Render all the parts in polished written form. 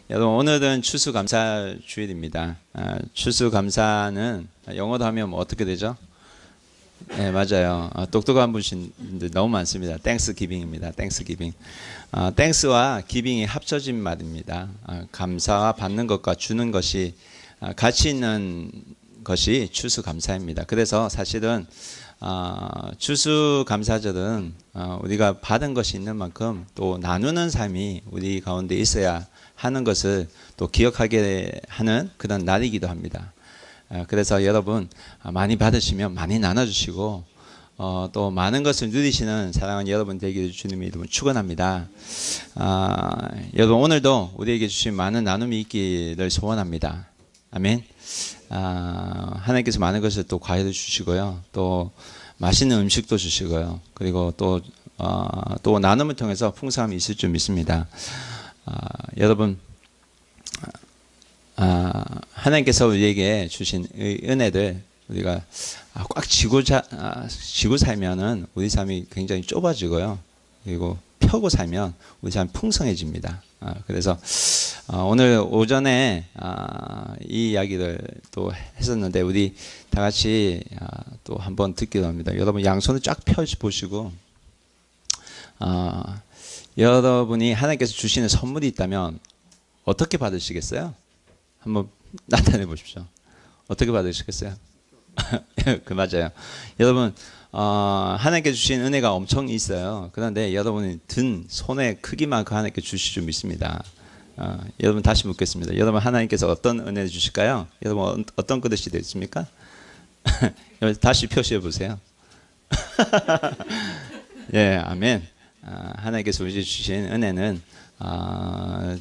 여러분 오늘은 추수감사 주일입니다. 추수감사는 영어로 하면 뭐 어떻게 되죠? 네, 맞아요. 똑똑한 분들 너무 많습니다. 땡스기빙입니다. 땡스기빙. 땡스와 기빙이 합쳐진 말입니다. 감사와 받는 것과 주는 것이 같이 있는 것이 추수감사입니다. 그래서 사실은 추수감사절은 우리가 받은 것이 있는 만큼 또 나누는 삶이 우리 가운데 있어야 하는 것을 또 기억하게 하는 그런 날이기도 합니다. 그래서 여러분 많이 받으시면 많이 나눠주시고 또 많은 것을 누리시는 사랑하는 여러분 되기를 주님의 이름으로 축원합니다. 여러분 오늘도 우리에게 주신 많은 나눔이 있기를 소원합니다. 아멘. 하나님께서 많은 것을 또 과외도 주시고요, 또 맛있는 음식도 주시고요, 그리고 또 나눔을 통해서 풍성함이 있을 줄 믿습니다. 여러분 하나님께서 우리에게 주신 은혜들 우리가 꽉 쥐고 살면은 우리 삶이 굉장히 좁아지고요, 그리고 펴고 살면 우리 삶이 풍성해집니다. 그래서 오늘 오전에 이 이야기를 또 했었는데 우리 다 같이 또 한번 듣기로 합니다. 여러분 양손을 쫙 펴 보시고 여러분이 하나님께서 주시는 선물이 있다면 어떻게 받으시겠어요? 한번 나타내 보십시오. 어떻게 받으시겠어요? 맞아요. 여러분 하나님께 주신 은혜가 엄청 있어요. 그런데 여러분이 든 손의 크기만큼 하나님께 주실 줄 믿습니다. 여러분 다시 묻겠습니다. 여러분 하나님께서 어떤 은혜를 주실까요? 여러분 어떤 그릇이 되겠습니까? 다시 표시해 보세요. 예, 아멘. 하나님께서 우리 주신 은혜는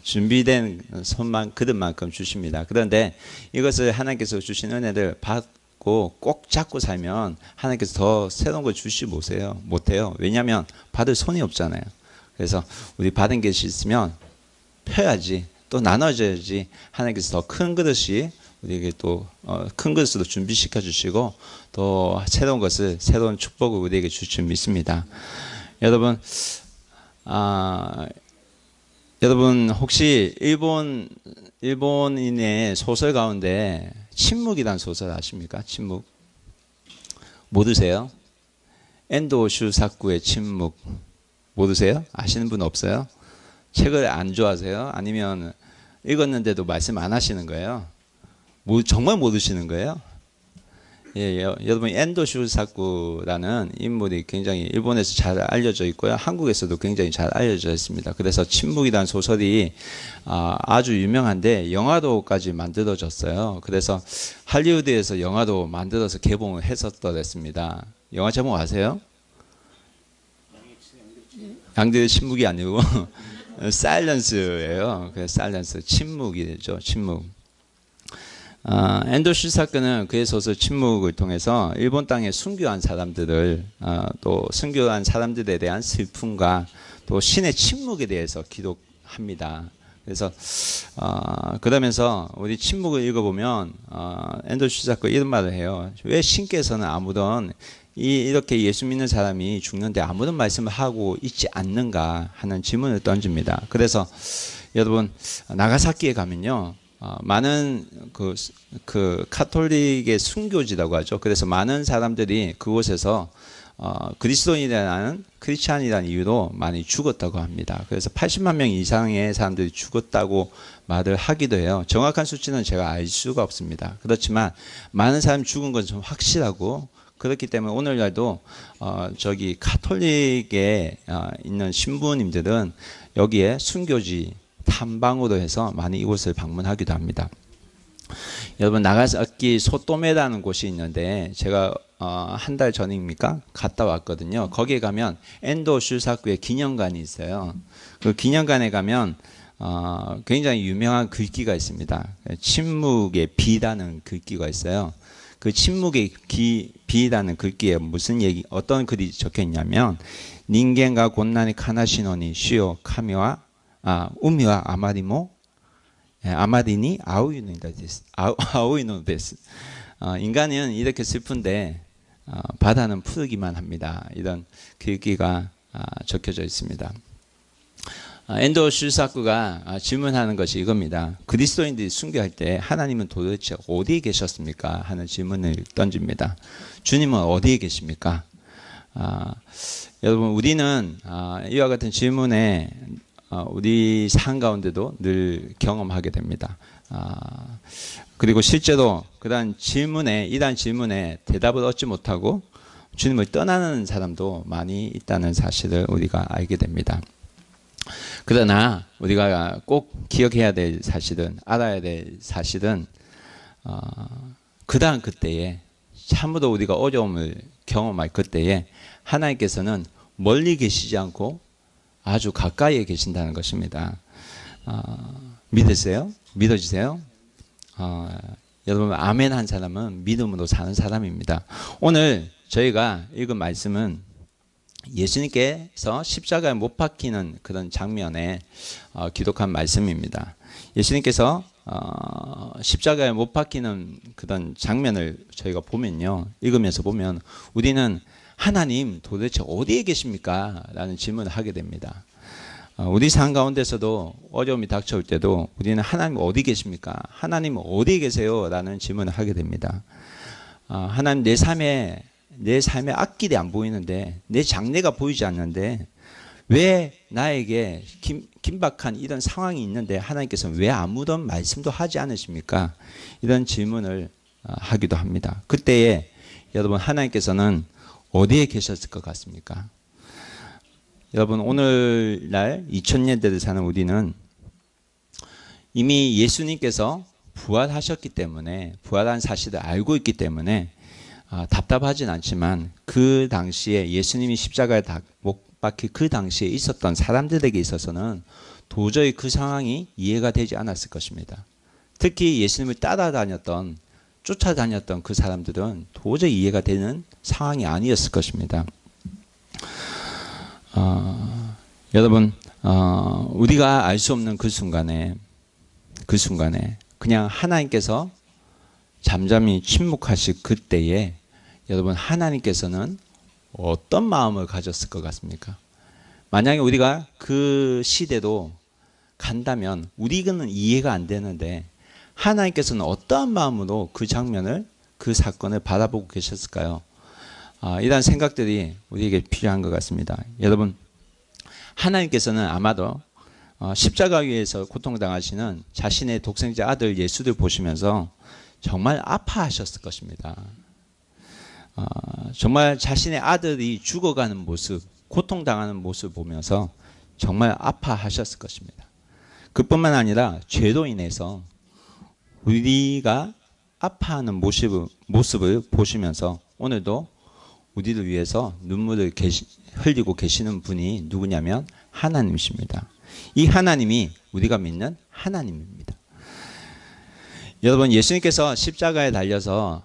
준비된 손만 그릇만큼 주십니다. 그런데 이것을 하나님께서 주신 은혜를 받고 꼭 잡고 살면 하나님께서 더 새로운 걸 주시 못해요. 왜냐하면 받을 손이 없잖아요. 그래서 우리 받은 게 있으면 펴야지, 또 나눠줘야지 하나님께서 더 큰 그릇이 우리에게 또 큰 그릇으로 준비시켜 주시고 또 새로운 축복을 우리에게 주실 줄 믿습니다. 여러분 혹시 일본인의 소설 가운데 침묵이라는 소설 아십니까? 침묵 모르세요? 엔도 슈사쿠의 침묵 모르세요? 아시는 분 없어요? 책을 안 좋아하세요? 아니면 읽었는데도 말씀 안 하시는 거예요? 정말 모르시는 거예요? 예, 여러분 엔도 슈사쿠라는 인물이 굉장히 일본에서 잘 알려져 있고요, 한국에서도 굉장히 잘 알려져 있습니다. 그래서 침묵이라는 소설이 아주 유명한데 영화로까지 만들어졌어요. 그래서 할리우드에서 영화도 만들어서 개봉을 했었더랬습니다. 영화 제목 아세요? 양들의 침묵이 아니고 사일런스예요. 그 사일런스, 침묵이죠. 침묵. 엔도 슈사쿠는 그의 소설 침묵을 통해서 일본 땅에 순교한 사람들을 또 순교한 사람들에 대한 슬픔과 또 신의 침묵에 대해서 기록합니다. 그래서 그러면서 우리 침묵을 읽어보면 엔도 슈사쿠가 이런 말을 해요. 왜 신께서는 아무런 이렇게 예수 믿는 사람이 죽는데 아무런 말씀을 하고 있지 않는가 하는 질문을 던집니다. 그래서 여러분 나가사키에 가면요, 많은 그 카톨릭의 순교지라고 하죠. 그래서 많은 사람들이 그곳에서 크리스찬이라는 이유로 많이 죽었다고 합니다. 그래서 80만 명 이상의 사람들이 죽었다고 말을 하기도 해요. 정확한 수치는 제가 알 수가 없습니다. 그렇지만 많은 사람이 죽은 건 좀 확실하고, 그렇기 때문에 오늘날도 저기 카톨릭에 있는 신부님들은 여기에 순교지 탐방으로 해서 많이 이곳을 방문하기도 합니다. 여러분 나가사키 소토메라는 곳이 있는데 제가 한 달 전입니까? 갔다 왔거든요. 거기에 가면 엔도 슈사쿠의 기념관이 있어요. 그 기념관에 가면 굉장히 유명한 글귀가 있습니다. 침묵의 비라는 글귀가 있어요. 그 침묵의 비라는 글귀에 어떤 글이 적혀 있냐면, 닌겐가 곤나니 카나시노니 시오 카미와 우미와 아마리니 아오이노 데스. 인간은 이렇게 슬픈데 바다는 푸르기만 합니다. 이런 글귀가 적혀져 있습니다. 앤더 슐사크가 질문하는 것이 이겁니다. 그리스도인들이 순교할 때 하나님은 도대체 어디에 계셨습니까? 하는 질문을 던집니다. 주님은 어디에 계십니까? 여러분, 우리는 이와 같은 질문에 우리 삶 가운데도 늘 경험하게 됩니다. 그리고 실제로 이러한 질문에 대답을 얻지 못하고 주님을 떠나는 사람도 많이 있다는 사실을 우리가 알게 됩니다. 그러나 우리가 꼭 기억해야 될 사실은, 알아야 될 사실은 그다음 그때에, 참으로 우리가 어려움을 경험할 그때에 하나님께서는 멀리 계시지 않고 아주 가까이에 계신다는 것입니다. 믿으세요? 믿어지세요? 여러분, 아멘 한 사람은 믿음으로 사는 사람입니다. 오늘 저희가 읽은 말씀은 예수님께서 십자가에 못 박히는 그런 장면에 기록한 말씀입니다. 예수님께서 십자가에 못 박히는 그런 장면을 저희가 보면요, 읽으면서 보면 우리는 하나님 도대체 어디에 계십니까? 라는 질문을 하게 됩니다. 우리 삶 가운데서도 어려움이 닥쳐올 때도 우리는 하나님 어디 계십니까? 하나님 어디에 계세요? 라는 질문을 하게 됩니다. 하나님, 내 삶의 앞길이 안 보이는데, 내 장래가 보이지 않는데 왜 나에게 긴박한 이런 상황이 있는데 하나님께서는 왜 아무런 말씀도 하지 않으십니까? 이런 질문을 하기도 합니다. 그때에 여러분, 하나님께서는 어디에 계셨을 것 같습니까? 여러분, 오늘날 2000년대를 사는 우리는 이미 예수님께서 부활하셨기 때문에, 부활한 사실을 알고 있기 때문에 답답하진 않지만, 그 당시에 예수님이 십자가에 못 박히 그 당시에 있었던 사람들에게 있어서는 도저히 그 상황이 이해가 되지 않았을 것입니다. 특히 예수님을 쫓아다녔던 그 사람들은 도저히 이해가 되는 상황이 아니었을 것입니다. 여러분, 우리가 알 수 없는 그 순간에 그냥 하나님께서 잠잠히 침묵하실 그때에 여러분, 하나님께서는 어떤 마음을 가졌을 것 같습니까? 만약에 우리가 그 시대로 간다면 우리는 이해가 안 되는데 하나님께서는 어떠한 마음으로 그 장면을, 그 사건을 바라보고 계셨을까요? 이런 생각들이 우리에게 필요한 것 같습니다. 여러분, 하나님께서는 아마도 십자가 위에서 고통당하시는 자신의 독생자 아들 예수를 보시면서 정말 아파하셨을 것입니다. 정말 자신의 아들이 죽어가는 모습, 고통당하는 모습을 보면서 정말 아파하셨을 것입니다. 그뿐만 아니라 죄로 인해서 우리가 아파하는 모습을 보시면서 오늘도 우리를 위해서 눈물을 흘리고 계시는 분이 누구냐면 하나님이십니다. 이 하나님이 우리가 믿는 하나님입니다. 여러분, 예수님께서 십자가에 달려서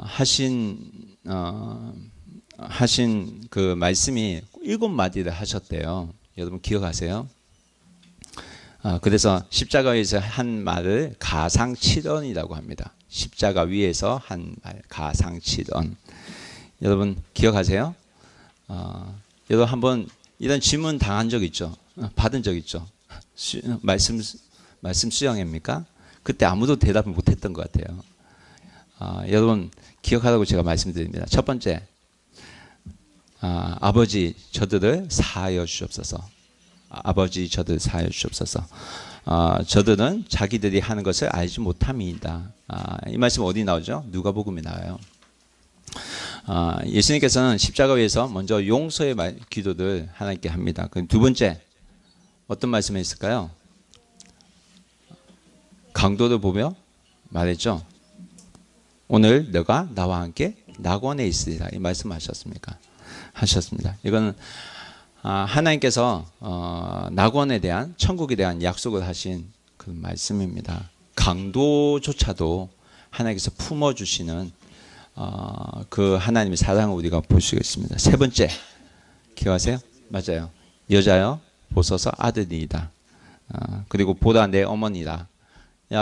하신 그 말씀이 7마디를 하셨대요. 여러분 기억하세요? 그래서 십자가 위에서 한 말을 가상칠언이라고 합니다. 십자가 위에서 한 말, 가상칠언. 여러분 기억하세요? 여러분 한번 이런 질문 당한 적 있죠? 받은 적 있죠? 말씀 수양입니까? 그때 아무도 대답을 못했던 것 같아요. 여러분 기억하라고 제가 말씀드립니다. 첫 번째, 아버지 저들을 사하여 주옵소서. 아버지 저들을 사하여 주옵소서. 저들은 자기들이 하는 것을 알지 못함이다. 이 말씀 어디 나오죠? 누가복음에 나와요. 예수님께서는 십자가 위에서 먼저 용서의 기도를 하나님께 합니다. 그럼 두 번째 어떤 말씀이 있을까요? 강도를 보며 말했죠. 오늘 너가 나와 함께 낙원에 있으리라. 이 말씀하셨습니까? 하셨습니다. 이거는 하나님께서 낙원에 대한, 천국에 대한 약속을 하신 그 말씀입니다. 강도조차도 하나님께서 품어주시는 그 하나님의 사랑을 우리가 볼 수가 있습니다. 세 번째, 기억하세요? 맞아요. 여자여 보소서 아들이다. 그리고 보라 내 어머니라.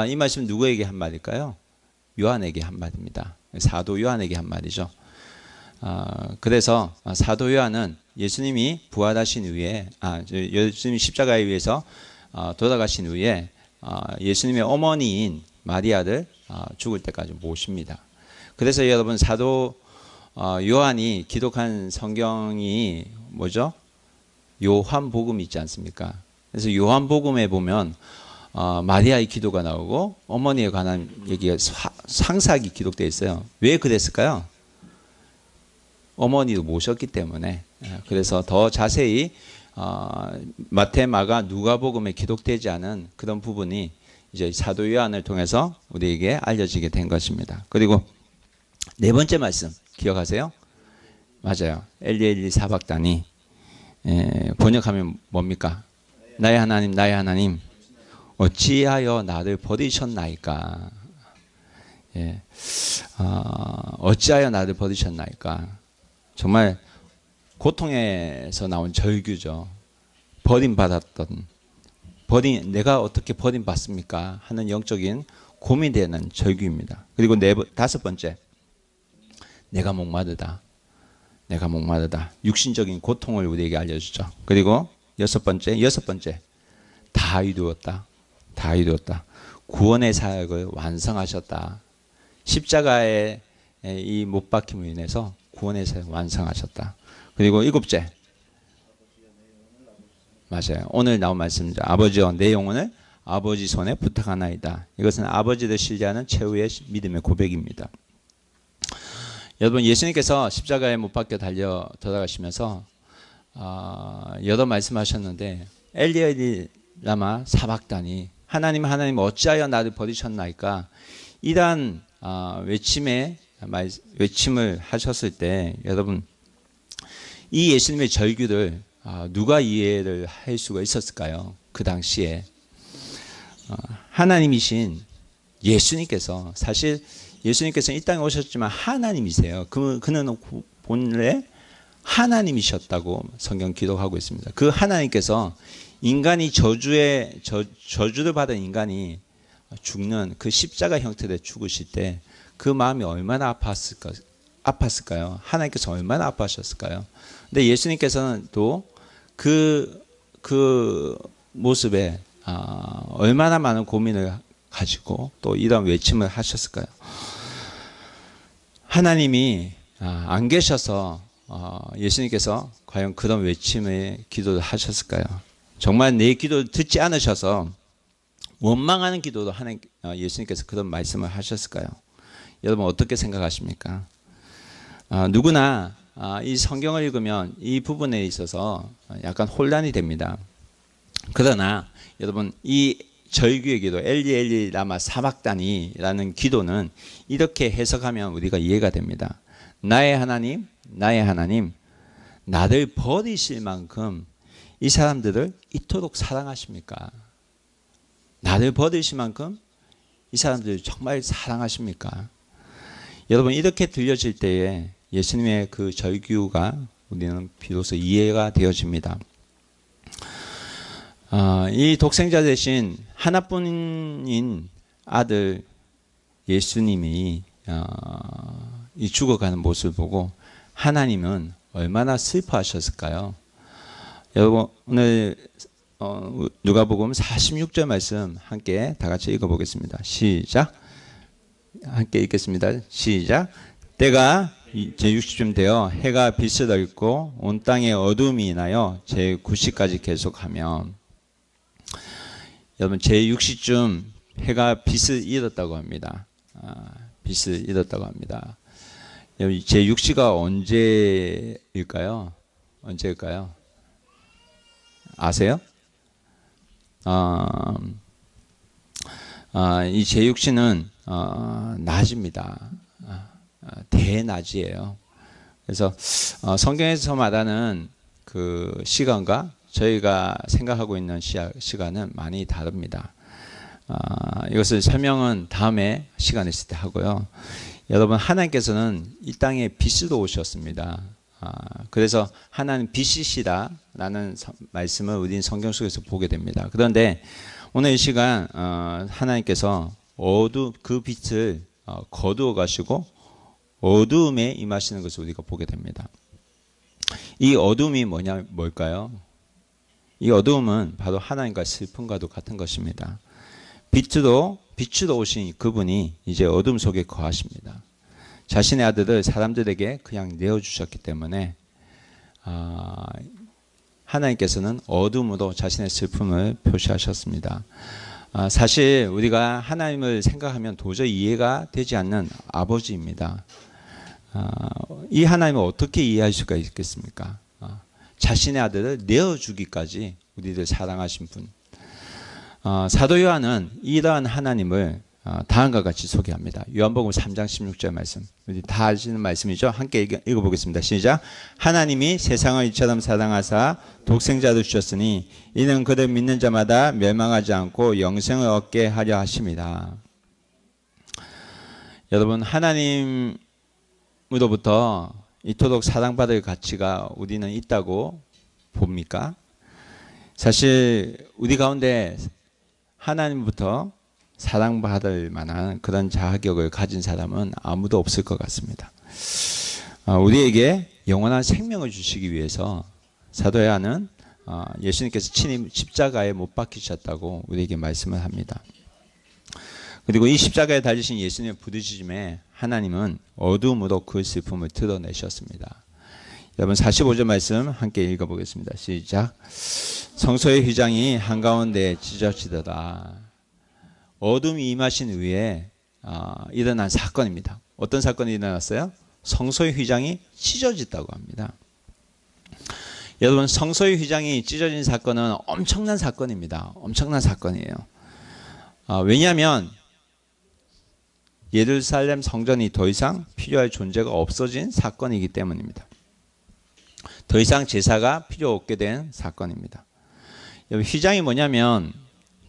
이 말씀 누구에게 한 말일까요? 요한에게 한 말입니다. 사도 요한에게 한 말이죠. 그래서 사도 요한은 예수님이 부활하신 후에, 예수님이 십자가에 의해서 돌아가신 후에 예수님의 어머니인 마리아를 죽을 때까지 모십니다. 그래서 여러분 사도 요한이 기록한 성경이 뭐죠? 요한복음 있지 않습니까? 그래서 요한복음에 보면 마리아의 기도가 나오고 어머니에 관한 얘기가 상세하게 기록되어 있어요. 왜 그랬을까요? 어머니도 모셨기 때문에. 그래서 더 자세히 마태, 마가, 누가복음에 기록되지 않은 그런 부분이 이제 사도 요한을 통해서 우리에게 알려지게 된 것입니다. 그리고 네 번째 말씀 기억하세요? 맞아요. 엘리 엘리 사박다니. 번역하면 뭡니까? 나의 하나님, 나의 하나님, 어찌하여 나를 버리셨나이까? 어찌하여 나를 버리셨나이까? 정말 고통에서 나온 절규죠. 내가 어떻게 버림받습니까? 하는 영적인 고민되는 절규입니다. 그리고 다섯 번째, 내가 목마르다. 내가 목마르다. 육신적인 고통을 우리에게 알려주죠. 그리고 여섯 번째, 다 이루었다. 다 이루었다. 구원의 사역을 완성하셨다. 십자가의 이 못 박힘으로 인해서 구원의 사역을 완성하셨다. 그리고 일곱째, 맞아요. 오늘 나온 말씀이죠. 아버지여 내 영혼을 아버지 손에 부탁하나이다. 이것은 아버지를 신뢰하는 최후의 믿음의 고백입니다. 여러분 예수님께서 십자가에 못 박혀 달려 돌아가시면서 여러 말씀하셨는데 엘리 엘리 라마 사박다니, 하나님 하나님 어찌하여 나를 버리셨나이까? 이러한 외침을 하셨을 때 여러분 이 예수님의 절규를 누가 이해를 할 수가 있었을까요? 그 당시에 하나님이신 예수님께서, 사실 예수님께서는 이 땅에 오셨지만 하나님이세요. 그는 본래 하나님이셨다고 성경 기록하고 있습니다. 그 하나님께서 인간이 저주를 받은 인간이 죽는 그 십자가 형태로 죽으실 때 그 마음이 얼마나 아팠을까요? 하나님께서 얼마나 아파하셨을까요? 근데 예수님께서는 또 그 모습에 얼마나 많은 고민을 가지고 또 이런 외침을 하셨을까요? 하나님이 안 계셔서 예수님께서 과연 그런 외침의 기도를 하셨을까요? 정말 내 기도를 듣지 않으셔서 원망하는 기도도 예수님께서 그런 말씀을 하셨을까요? 여러분 어떻게 생각하십니까? 누구나 이 성경을 읽으면 이 부분에 있어서 약간 혼란이 됩니다. 그러나 여러분 이 절규의 기도, 엘리 엘리 라마 사박다니라는 기도는 이렇게 해석하면 우리가 이해가 됩니다. 나의 하나님, 나의 하나님, 나를 버리실 만큼 이 사람들을 이토록 사랑하십니까? 나를 버리실 만큼 이 사람들을 정말 사랑하십니까? 여러분 이렇게 들려질 때에 예수님의 그 절규가 우리는 비로소 이해가 되어집니다. 이 독생자 대신 하나뿐인 아들 예수님이 이 죽어가는 모습을 보고 하나님은 얼마나 슬퍼하셨을까요? 여러분 오늘 누가복음 46절 말씀 함께 다 같이 읽어보겠습니다. 시작. 함께 읽겠습니다. 시작. 때가 제60쯤 되어 해가 빛을 얻고 온 땅에 어둠이 나여 제90까지 계속하며, 여러분 제60쯤 해가 빛을 잃었다고 합니다. 빛을 잃었다고 합니다. 제6시가 언제일까요? 언제일까요? 아세요? 이 제6시는 낮입니다. 대낮이에요. 그래서 성경에서 말하는 그 시간과 저희가 생각하고 있는 시간은 많이 다릅니다. 이것을 설명은 다음에 시간 있을 때 하고요. 여러분 하나님께서는 이 땅에 빛으로 오셨습니다. 그래서 하나님 빛이시다라는 말씀을 우리는 성경 속에서 보게 됩니다. 그런데 오늘 이 시간 하나님께서 그 빛을 거두어 가시고 어두움에 임하시는 것을 우리가 보게 됩니다. 이 어둠이 뭘까요? 이 어두움은 바로 하나님과 슬픔과도 같은 것입니다. 빛으로 오신 그분이 이제 어둠 속에 거하십니다. 자신의 아들을 사람들에게 그냥 내어주셨기 때문에 하나님께서는 어둠으로 자신의 슬픔을 표시하셨습니다. 사실 우리가 하나님을 생각하면 도저히 이해가 되지 않는 아버지입니다. 이 하나님을 어떻게 이해할 수가 있겠습니까? 자신의 아들을 내어주기까지 우리를 사랑하신 분. 사도 요한은 이러한 하나님을 다음과 같이 소개합니다. 요한복음 3장 16절 말씀. 우리 다 아시는 말씀이죠. 함께 읽어보겠습니다. 시작. 하나님이 세상을 이처럼 사랑하사 독생자를 주셨으니 이는 그를 믿는 자마다 멸망하지 않고 영생을 얻게 하려 하심이다. 여러분, 하나님으로부터 이토록 사랑받을 가치가 우리는 있다고 봅니까? 사실 우리 가운데 하나님부터 사랑받을 만한 그런 자격을 가진 사람은 아무도 없을 것 같습니다. 우리에게 영원한 생명을 주시기 위해서 사도 요한은 예수님께서 친히 십자가에 못 박히셨다고 우리에게 말씀을 합니다. 그리고 이 십자가에 달리신 예수님의 부르짖음에 하나님은 어둠으로 그 슬픔을 드러내셨습니다. 여러분 45절 말씀 함께 읽어보겠습니다. 시작. 성소의 휘장이 한가운데 찢어지더라. 어둠이 임하신 후에 일어난 사건입니다. 어떤 사건이 일어났어요? 성소의 휘장이 찢어졌다고 합니다. 여러분 성소의 휘장이 찢어진 사건은 엄청난 사건입니다. 엄청난 사건이에요. 왜냐하면 예루살렘 성전이 더 이상 필요할 존재가 없어진 사건이기 때문입니다. 더 이상 제사가 필요 없게 된 사건입니다. 휘장이 뭐냐면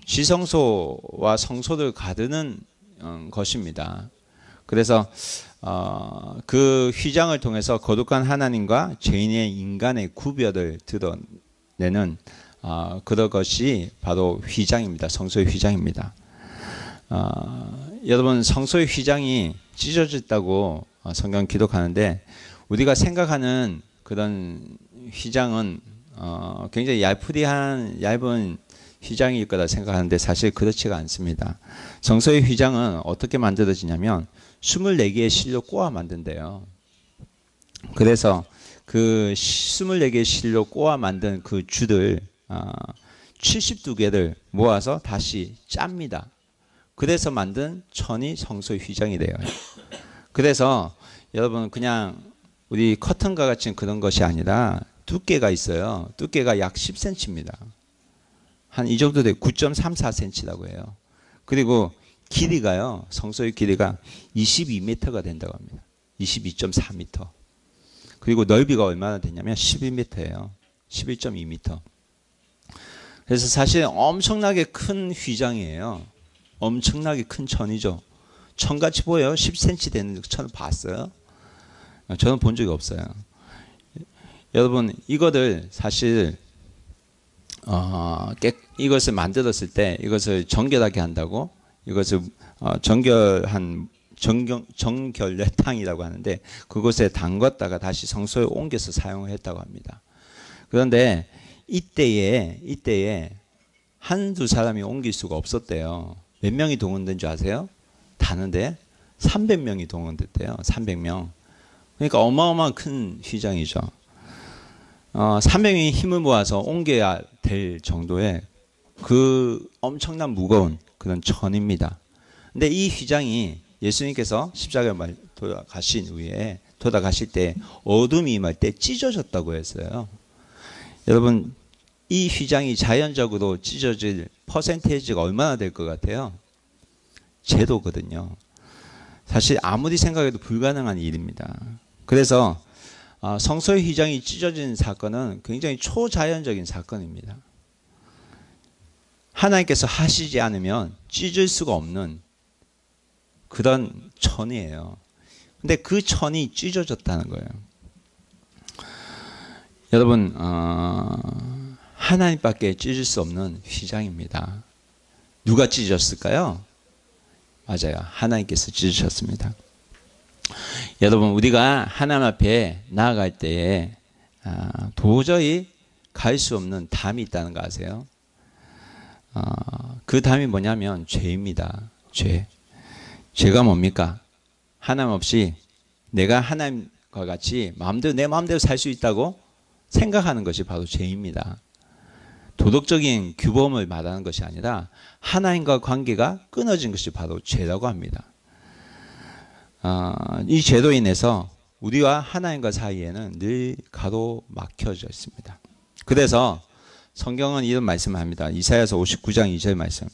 지성소와 성소를 가르는 것입니다. 그래서 그 휘장을 통해서 거룩한 하나님과 죄인의 인간의 구별을 드러내는 그런 것이 바로 휘장입니다. 성소의 휘장입니다. 여러분 성소의 휘장이 찢어졌다고 성경 기록하는데 우리가 생각하는 그런 휘장은 굉장히 얇은 휘장일 거다 생각하는데 사실 그렇지가 않습니다. 성소의 휘장은 어떻게 만들어지냐면 24개의 실로 꼬아 만든대요. 그래서 그 24개의 실로 꼬아 만든 그 줄을 72개를 모아서 다시 짭니다. 그래서 만든 천이 성소의 휘장이 돼요. 그래서 여러분 그냥 우리 커튼과 같은 그런 것이 아니라 두께가 있어요. 두께가 약 10cm입니다. 한 이 정도 돼요. 9.34cm라고 해요. 그리고 길이가요. 성소의 길이가 22m가 된다고 합니다. 22.4m. 그리고 넓이가 얼마나 되냐면 11m예요. 11.2m. 그래서 사실 엄청나게 큰 휘장이에요. 엄청나게 큰 천이죠. 천같이 보여요. 10cm 되는 천을 봤어요? 저는 본 적이 없어요. 여러분 이거를 사실 이것을 만들었을 때 이것을 정결하게 한다고 이것을 정결례탕이라고 하는데 그곳에 담갔다가 다시 성소에 옮겨서 사용을 했다고 합니다. 그런데 이때에 한두 사람이 옮길 수가 없었대요. 몇 명이 동원된 줄 아세요? 다는데 300명이 동원됐대요. 300명. 그러니까 어마어마한 큰 휘장이죠. 300명이 힘을 모아서 옮겨야 될 정도의 그 엄청난 무거운 그런 천입니다. 근데 이 휘장이 예수님께서 십자가에 돌아가실 때 어둠이 임할 때 찢어졌다고 했어요. 여러분 이 휘장이 자연적으로 찢어질 퍼센테이지가 얼마나 될 것 같아요? 제로거든요. 사실 아무리 생각해도 불가능한 일입니다. 그래서 성소의 휘장이 찢어진 사건은 굉장히 초자연적인 사건입니다. 하나님께서 하시지 않으면 찢을 수가 없는 그런 천이에요. 근데 그 천이 찢어졌다는 거예요. 여러분 하나님밖에 찢을 수 없는 휘장입니다. 누가 찢으셨을까요? 맞아요. 하나님께서 찢으셨습니다. 여러분 우리가 하나님 앞에 나아갈 때에 도저히 갈 수 없는 담이 있다는 거 아세요? 그 담이 뭐냐면 죄입니다. 죄. 죄가 뭡니까? 하나님 없이 내가 하나님과 같이 내 마음대로 살 수 있다고 생각하는 것이 바로 죄입니다. 도덕적인 규범을 말하는 것이 아니라 하나님과 관계가 끊어진 것이 바로 죄라고 합니다. 이 죄로 인해서 우리와 하나님과 사이에는 늘 가로막혀져 있습니다. 그래서 성경은 이런 말씀을 합니다. 이사야서 59장 2절 말씀.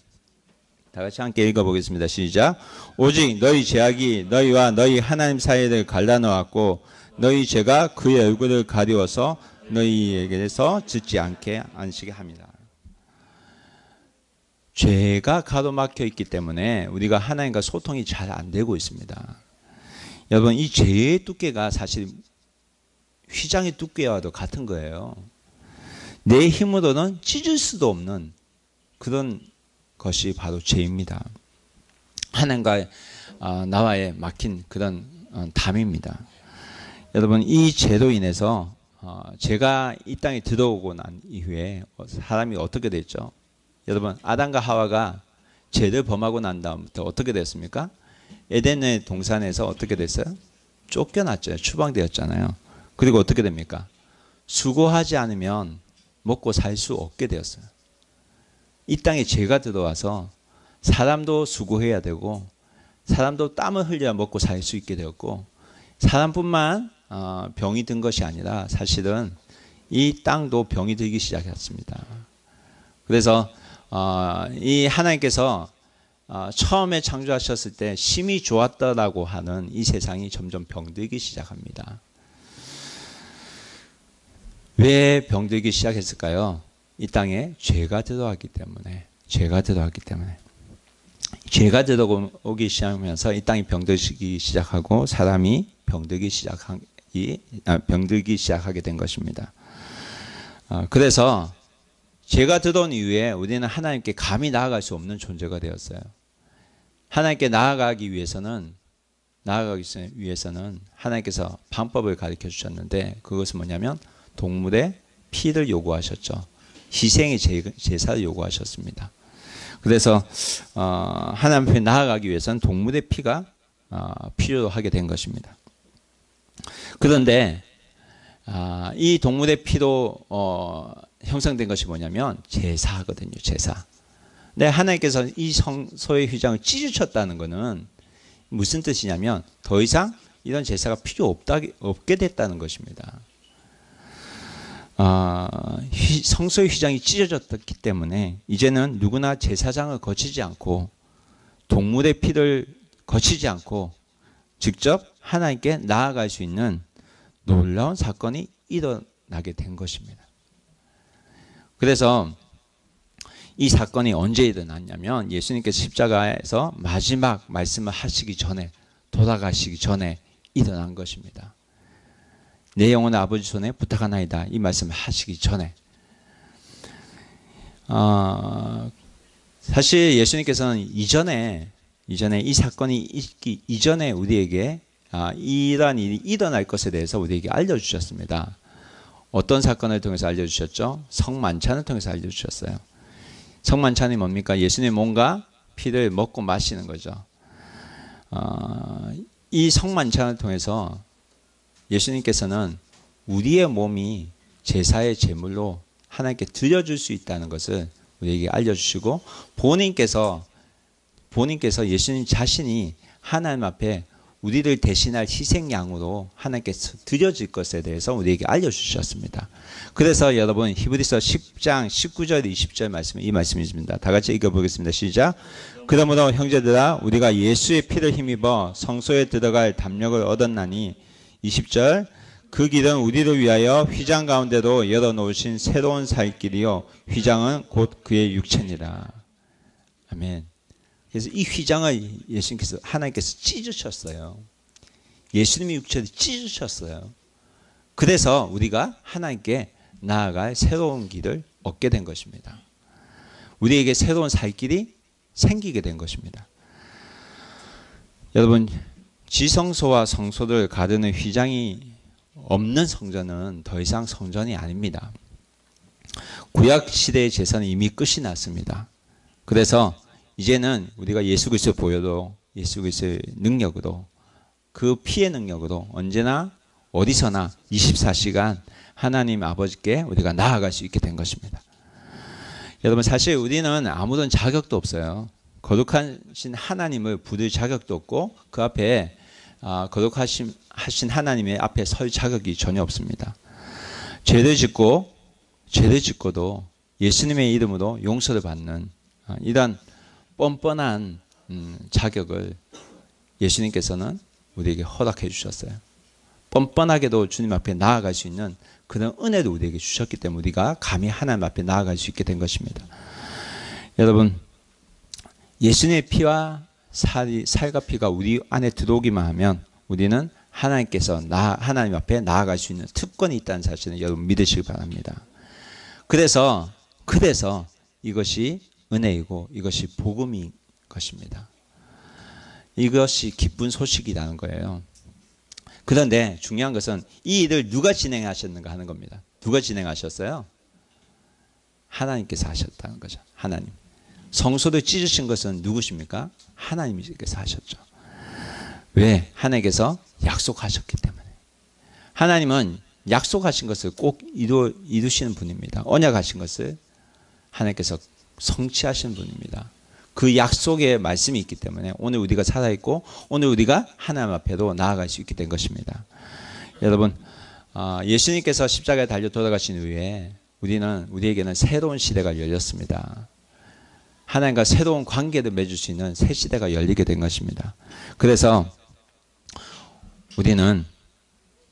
다 같이 함께 읽어보겠습니다. 시작. 오직 너희 죄악이 너희와 너희 하나님 사이를 갈라놓았고 너희 죄가 그의 얼굴을 가리워서 너희에게서 듣지 않게 안시게 합니다. 죄가 가로막혀 있기 때문에 우리가 하나님과 소통이 잘 안 되고 있습니다. 여러분, 이 죄의 두께가 사실 휘장의 두께와도 같은 거예요. 내 힘으로는 찢을 수도 없는 그런 것이 바로 죄입니다. 하나님과 나와의 막힌 그런 담입니다. 여러분, 이 죄로 인해서 죄가 이 땅에 들어오고 난 이후에 사람이 어떻게 됐죠? 여러분, 아담과 하와가 죄를 범하고 난 다음부터 어떻게 됐습니까? 에덴의 동산에서 어떻게 됐어요? 쫓겨났죠. 추방되었잖아요. 그리고 어떻게 됩니까? 수고하지 않으면 먹고 살 수 없게 되었어요. 이 땅에 죄가 들어와서 사람도 수고해야 되고 사람도 땀을 흘려야 먹고 살 수 있게 되었고 사람뿐만 병이 든 것이 아니라 사실은 이 땅도 병이 들기 시작했습니다. 그래서 이 하나님께서 처음에 창조하셨을 때 심히 좋았다라고 하는 이 세상이 점점 병들기 시작합니다. 왜 병들기 시작했을까요? 이 땅에 죄가 들어왔기 때문에. 죄가 들어오기 시작하면서 이 땅이 병들기 시작하고 사람이 병들기 시작하게 된 것입니다. 그래서 죄가 들어온 이후에 우리는 하나님께 감히 나아갈 수 없는 존재가 되었어요. 하나님께 나아가기 위해서는 하나님께서 방법을 가르쳐 주셨는데 그것은 뭐냐면 동물의 피를 요구하셨죠. 희생의 제사를 요구하셨습니다. 그래서 하나님 앞에 나아가기 위해서는 동물의 피가 필요로 하게 된 것입니다. 그런데 이 동물의 피로 형성된 것이 뭐냐면 제사거든요. 제사. 근데 하나님께서 이 성소의 휘장을 찢으셨다는 것은 무슨 뜻이냐면 더 이상 이런 제사가 필요 없게 됐다는 것입니다. 성소의 휘장이 찢어졌기 때문에 이제는 누구나 제사장을 거치지 않고 동물의 피를 거치지 않고 직접 하나님께 나아갈 수 있는 놀라운 사건이 일어나게 된 것입니다. 그래서 이 사건이 언제 일어났냐면 예수님께서 십자가에서 마지막 말씀을 하시기 전에 돌아가시기 전에 일어난 것입니다. 내 영혼을 아버지 손에 부탁하나이다. 이 말씀을 하시기 전에 사실 예수님께서는 이전에 이 사건이 있기 이전에 우리에게 이러한 일이 일어날 것에 대해서 우리에게 알려주셨습니다. 어떤 사건을 통해서 알려주셨죠? 성만찬을 통해서 알려주셨어요. 성만찬이 뭡니까? 예수님의 몸과 피를 먹고 마시는 거죠. 이 성만찬을 통해서 예수님께서는 우리의 몸이 제사의 제물로 하나님께 드려줄 수 있다는 것을 우리에게 알려주시고 본인께서 예수님 자신이 하나님 앞에 우리를 대신할 희생양으로 하나님께 드려질 것에 대해서 우리에게 알려주셨습니다. 그래서 여러분 히브리서 10장 19절 20절 말씀 이 말씀입니다. 다 같이 읽어보겠습니다. 시작. 그러므로 형제들아 우리가 예수의 피를 힘입어 성소에 들어갈 담력을 얻었나니 20절 그 길은 우리를 위하여 휘장 가운데로 열어놓으신 새로운 살 길이요 휘장은 곧 그의 육체니라. 아멘. 그래서 이 휘장을 예수님께서 하나님께서 찢으셨어요. 예수님의 육체를 찢으셨어요. 그래서 우리가 하나님께 나아갈 새로운 길을 얻게 된 것입니다. 우리에게 새로운 살 길이 생기게 된 것입니다. 여러분 지성소와 성소를 가르는 휘장이 없는 성전은 더 이상 성전이 아닙니다. 구약 시대의 제사는 이미 끝이 났습니다. 그래서 이제는 우리가 예수 그리스도 보여도 예수 그리스도의 능력으로 그 피의 능력으로 언제나 어디서나 24시간 하나님 아버지께 우리가 나아갈 수 있게 된 것입니다. 여러분 사실 우리는 아무런 자격도 없어요. 거룩하신 하나님을 부를 자격도 없고 그 앞에 거룩하신 하나님의 앞에 설 자격이 전혀 없습니다. 죄를 짓고도 예수님의 이름으로 용서를 받는 이런 뻔뻔한 자격을 예수님께서는 우리에게 허락해 주셨어요. 뻔뻔하게도 주님 앞에 나아갈 수 있는 그런 은혜를 우리에게 주셨기 때문에 우리가 감히 하나님 앞에 나아갈 수 있게 된 것입니다. 여러분 예수님의 피와 살과 피가 우리 안에 들어오기만 하면 우리는 하나님께서 하나님 앞에 나아갈 수 있는 특권이 있다는 사실을 여러분 믿으시기 바랍니다. 그래서 이것이 은혜이고 이것이 복음인 것입니다. 이것이 기쁜 소식이라는 거예요. 그런데 중요한 것은 이 일을 누가 진행하셨는가 하는 겁니다. 누가 진행하셨어요? 하나님께서 하셨다는 거죠. 하나님. 성소를 찢으신 것은 누구십니까? 하나님께서 하셨죠. 왜? 하나님께서 약속하셨기 때문에. 하나님은 약속하신 것을 꼭 이루시는 분입니다. 언약하신 것을 하나님께서 성취하시는 분입니다. 그 약속의 말씀이 있기 때문에 오늘 우리가 살아있고 오늘 우리가 하나님 앞에도 나아갈 수 있게 된 것입니다. 여러분 예수님께서 십자가에 달려 돌아가신 후에 우리에게는 새로운 시대가 열렸습니다. 하나님과 새로운 관계를 맺을 수 있는 새 시대가 열리게 된 것입니다. 그래서 우리는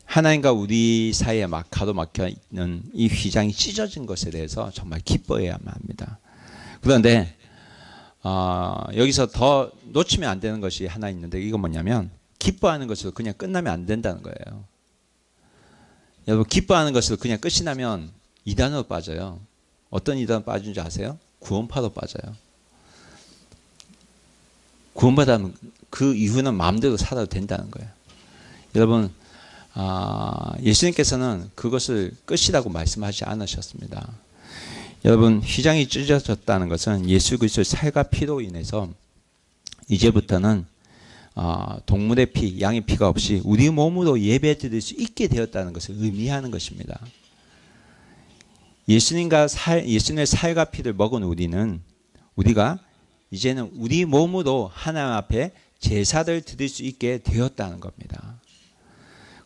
하나님과 우리 사이에 막 가로막혀 있는 이 휘장이 찢어진 것에 대해서 정말 기뻐해야만 합니다. 그런데 여기서 더 놓치면 안 되는 것이 하나 있는데 이건 뭐냐면 기뻐하는 것으로 그냥 끝나면 안 된다는 거예요. 여러분 기뻐하는 것으로 그냥 끝이 나면 이단으로 빠져요. 어떤 이단으로 빠진지 아세요? 구원파로 빠져요. 구원받으면 그 이후는 마음대로 살아도 된다는 거예요. 여러분 예수님께서는 그것을 끝이라고 말씀하지 않으셨습니다. 여러분 휘장이 찢어졌다는 것은 예수 그리스도의 살과 피로 인해서 이제부터는 동물의 피, 양의 피가 없이 우리 몸으로 예배드릴 수 있게 되었다는 것을 의미하는 것입니다. 예수님의 살과 피를 먹은 우리가 이제는 우리 몸으로 하나님 앞에 제사를 드릴 수 있게 되었다는 겁니다.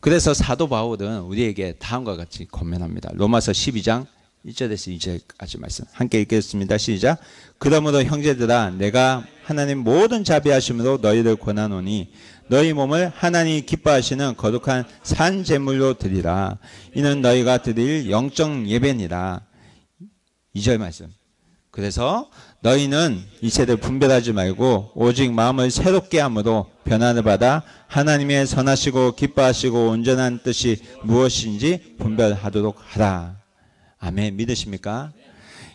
그래서 사도 바울은 우리에게 다음과 같이 권면합니다. 로마서 12장 1절에서 2절까지 말씀 함께 읽겠습니다. 시작. 그러므로 형제들아 내가 하나님 모든 자비하심으로 너희를 권하노니 너희 몸을 하나님 기뻐하시는 거룩한 산 제물로 드리라. 이는 너희가 드릴 영적 예배니라. 2절 말씀. 그래서 너희는 이세를 분별하지 말고 오직 마음을 새롭게 함으로 변화를 받아 하나님의 선하시고 기뻐하시고 온전한 뜻이 무엇인지 분별하도록 하라. 아멘. 믿으십니까?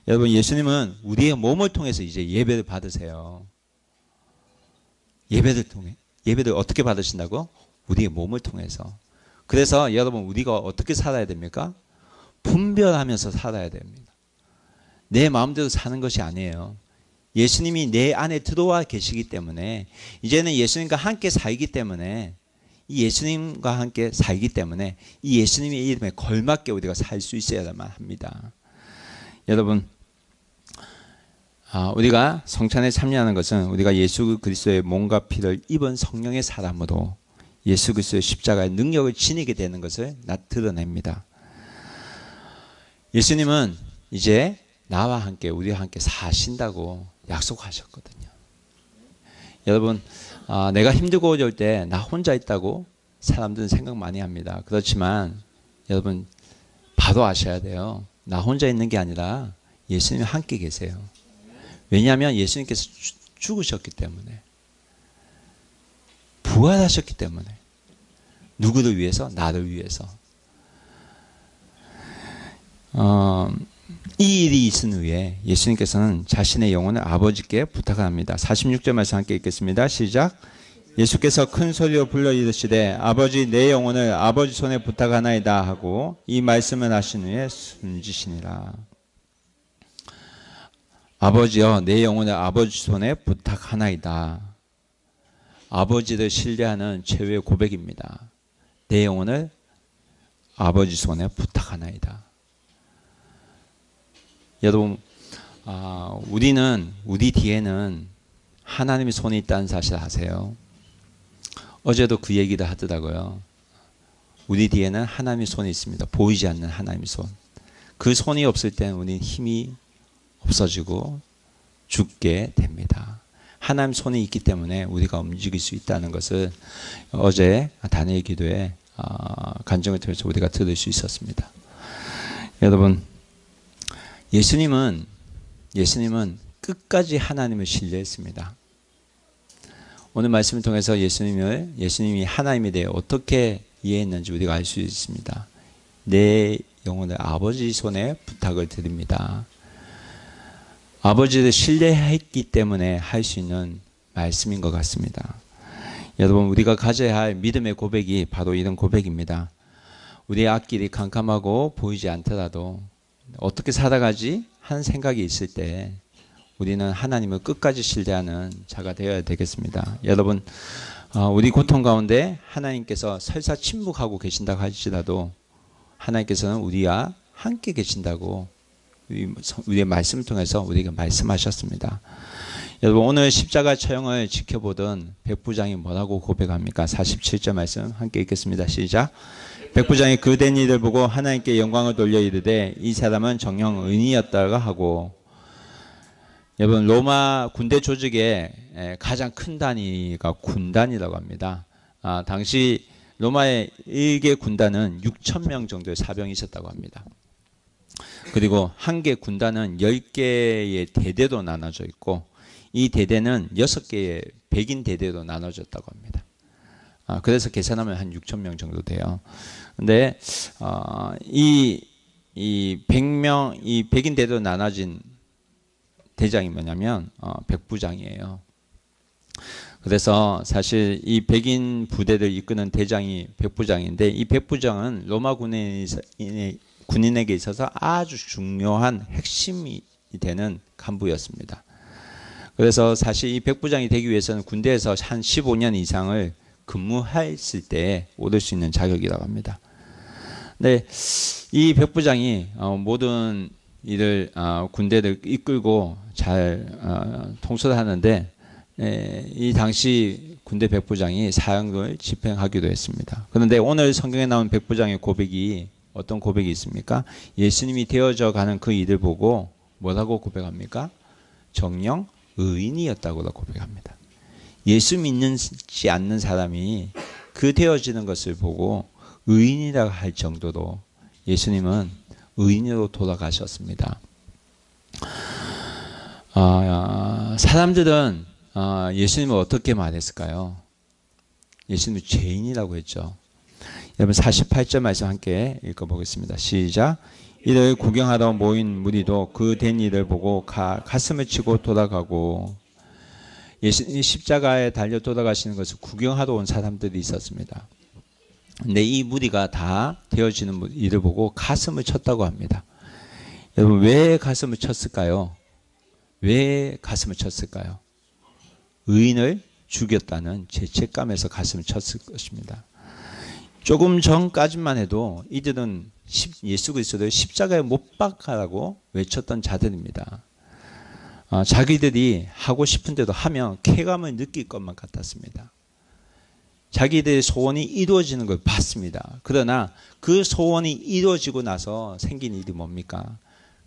여러분 예수님은 우리의 몸을 통해서 이제 예배를 받으세요. 예배를 어떻게 받으신다고? 우리의 몸을 통해서. 그래서 여러분 우리가 어떻게 살아야 됩니까? 분별하면서 살아야 됩니다. 내 마음대로 사는 것이 아니에요. 예수님이 내 안에 들어와 계시기 때문에 이제는 예수님과 함께 살기 때문에 이 예수님과 함께 살기 때문에 이 예수님의 이름에 걸맞게 우리가 살 수 있어야만 합니다. 여러분 우리가 성찬에 참여하는 것은 우리가 예수 그리스도의 몸과 피를 입은 성령의 사람으로 예수 그리스도의 십자가의 능력을 지니게 되는 것을 드러냅니다. 예수님은 이제 나와 함께 우리와 함께 사신다고 약속하셨거든요. 여러분 내가 힘들고 어려울 때 나 혼자 있다고 사람들은 생각 많이 합니다. 그렇지만 여러분 바로 아셔야 돼요. 나 혼자 있는 게 아니라 예수님이 함께 계세요. 왜냐하면 예수님께서 죽으셨기 때문에 부활하셨기 때문에 누구를 위해서? 나를 위해서. 이 일이 있은 후에 예수님께서는 자신의 영혼을 아버지께 부탁합니다. 46절 말씀 함께 읽겠습니다. 시작. 예수께서 큰 소리로 불러 이르시되 아버지 내 영혼을 아버지 손에 부탁하나이다 하고 이 말씀을 하신 후에 숨지시니라. 아버지여 내 영혼을 아버지 손에 부탁하나이다. 아버지를 신뢰하는 최후의 고백입니다. 내 영혼을 아버지 손에 부탁하나이다. 여러분, 우리 뒤에는 하나님의 손이 있다는 사실 아세요? 어제도 그 얘기를 하더라고요. 우리 뒤에는 하나님의 손이 있습니다. 보이지 않는 하나님의 손. 그 손이 없을 때는 우리는 힘이 없어지고 죽게 됩니다. 하나님 손이 있기 때문에 우리가 움직일 수 있다는 것을 어제 다니엘 기도에 간증을 통해서 우리가 들을 수 있었습니다. 여러분, 예수님은 끝까지 하나님을 신뢰했습니다. 오늘 말씀을 통해서 예수님이 하나님에 대해 어떻게 이해했는지 우리가 알 수 있습니다. 내 영혼을 아버지 손에 부탁을 드립니다. 아버지를 신뢰했기 때문에 할 수 있는 말씀인 것 같습니다. 여러분, 우리가 가져야 할 믿음의 고백이 바로 이런 고백입니다. 우리의 앞길이 캄캄하고 보이지 않더라도 어떻게 살아가지 하는 생각이 있을 때 우리는 하나님을 끝까지 신뢰하는 자가 되어야 되겠습니다. 여러분, 우리 고통 가운데 하나님께서 설사 침묵하고 계신다고 할지라도 하나님께서는 우리와 함께 계신다고 우리의 말씀을 통해서 우리에게 말씀하셨습니다. 여러분, 오늘 십자가 처형을 지켜보던 백부장이 뭐라고 고백합니까? 47절 말씀 함께 읽겠습니다. 시작. 백부장이 그 된 일을 보고 하나님께 영광을 돌려 이르되 이 사람은 정녕 의인이었다고 하고, 여러분, 로마 군대 조직의 가장 큰 단위가 군단이라고 합니다. 당시 로마의 일개 군단은 6,000명 정도의 사병이 있었다고 합니다. 그리고 한 개 군단은 10개의 대대로 나눠져 있고 이 대대는 6개의 백인 대대로 나눠졌다고 합니다. 그래서 계산하면 한 6,000명 정도 돼요. 근데 이 100명, 이 백인 대대로 나눠진 대장이 뭐냐면 백부장이에요. 그래서 사실 이 백인 부대를 이끄는 대장이 백부장인데 이 백부장은 로마 군인에게 있어서 아주 중요한 핵심이 되는 간부였습니다. 그래서 사실 이 백부장이 되기 위해서는 군대에서 한 15년 이상을 근무했을 때 얻을 수 있는 자격이라고 합니다. 근데 이 백부장이 모든 일을 군대를 이끌고 잘 통솔을 하는데 이 당시 군대 백부장이 사형을 집행하기도 했습니다. 그런데 오늘 성경에 나온 백부장의 고백이 어떤 고백이 있습니까? 예수님이 되어져 가는 그 일을 보고 뭐라고 고백합니까? 정녕 의인이었다고 고백합니다. 예수 믿지 않는 사람이 그 되어지는 것을 보고 의인이라고 할 정도로 예수님은 의인으로 돌아가셨습니다. 사람들은 예수님을 어떻게 말했을까요? 예수님은 죄인이라고 했죠. 여러분 48절 말씀 함께 읽어보겠습니다. 시작. 이를 구경하러 모인 무리도 그 된 일을 보고 가슴을 치고 돌아가고, 예수님이 십자가에 달려 돌아가시는 것을 구경하러 온 사람들이 있었습니다. 근데 이 무리가 다 되어지는 일을 보고 가슴을 쳤다고 합니다. 여러분, 왜 가슴을 쳤을까요? 왜 가슴을 쳤을까요? 의인을 죽였다는 죄책감에서 가슴을 쳤을 것입니다. 조금 전까지만 해도 이들은 예수 그리스도를 십자가에 못 박아라고 외쳤던 자들입니다. 자기들이 하고 싶은 대로 하면 쾌감을 느낄 것만 같았습니다. 자기들의 소원이 이루어지는 걸 봤습니다. 그러나 그 소원이 이루어지고 나서 생긴 일이 뭡니까?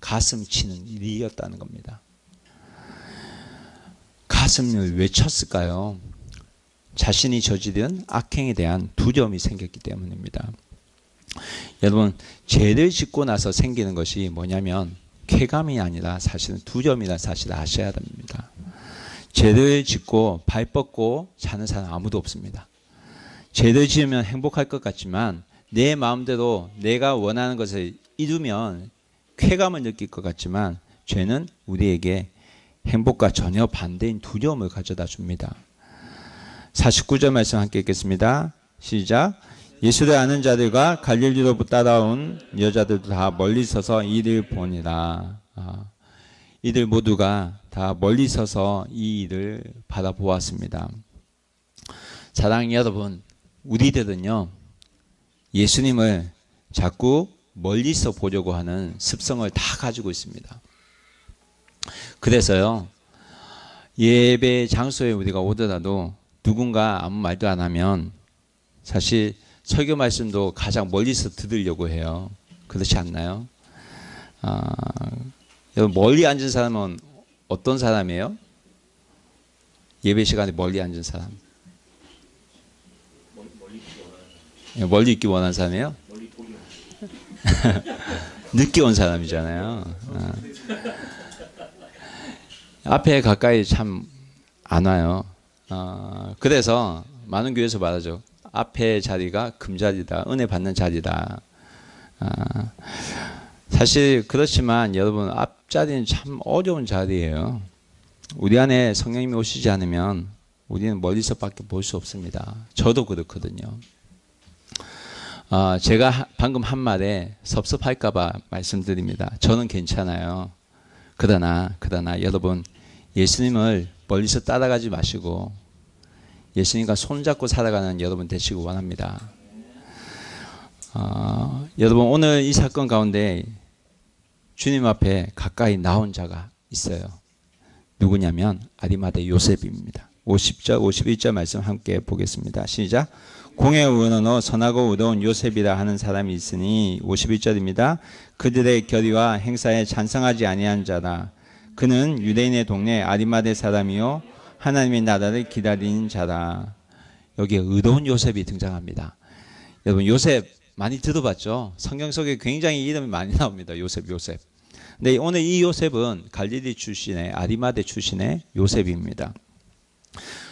가슴 치는 일이었다는 겁니다. 가슴을 왜 쳤을까요? 자신이 저지른 악행에 대한 두려움이 생겼기 때문입니다. 여러분, 죄를 짓고 나서 생기는 것이 뭐냐면 쾌감이 아니라 사실은 두려움이라는 사실을 아셔야 됩니다. 죄를 짓고 발 뻗고 사는 사람 아무도 없습니다. 죄를 지으면 행복할 것 같지만 내 마음대로 내가 원하는 것을 이루면 쾌감을 느낄 것 같지만 죄는 우리에게 행복과 전혀 반대인 두려움을 가져다 줍니다. 49절 말씀 함께 읽겠습니다. 시작. 예수를 아는 자들과 갈릴리로 따라온 여자들도 다 멀리 서서 이를 보니라. 이들 모두가 다 멀리 서서 이 일을 바라보았습니다. 사랑하는 여러분, 우리들은요, 예수님을 자꾸 멀리서 보려고 하는 습성을 다 가지고 있습니다. 그래서요, 예배 장소에 우리가 오더라도 누군가 아무 말도 안 하면 사실 설교 말씀도 가장 멀리서 들으려고 해요. 그렇지 않나요? 여러분, 멀리 앉은 사람은 어떤 사람이에요? 예배 시간에 멀리 앉은 사람. 멀리 있기 원하는 사람이에요? 늦게 온 사람이잖아요. 앞에 가까이 참 안 와요. 그래서 많은 교회에서 말하죠. 앞에 자리가 금자리다. 은혜 받는 자리다. 사실 그렇지만 여러분, 앞자리는 참 어려운 자리예요. 우리 안에 성령님이 오시지 않으면 우리는 멀리서밖에 볼 수 없습니다. 저도 그렇거든요. 제가 방금 한 말에 섭섭할까봐 말씀드립니다. 저는 괜찮아요. 그러나 여러분, 예수님을 멀리서 따라가지 마시고 예수님과 손잡고 살아가는 여러분 되시기 원합니다. 여러분, 오늘 이 사건 가운데 주님 앞에 가까이 나온 자가 있어요. 누구냐면 아리마대 요셉입니다. 50절, 51절 말씀 함께 보겠습니다. 시작. 공의 원어로 선하고 의로운 요셉이라 하는 사람이 있으니 51절입니다. 그들의 결의와 행사에 찬성하지 아니한 자라. 그는 유대인의 동네 아리마대 사람이요 하나님의 나라를 기다리는 자라. 여기에 의로운 요셉이 등장합니다. 여러분, 요셉 많이 들어봤죠? 성경 속에 굉장히 이름이 많이 나옵니다. 요셉. 근데 오늘 이 요셉은 갈릴리 출신의 아리마대 출신의 요셉입니다.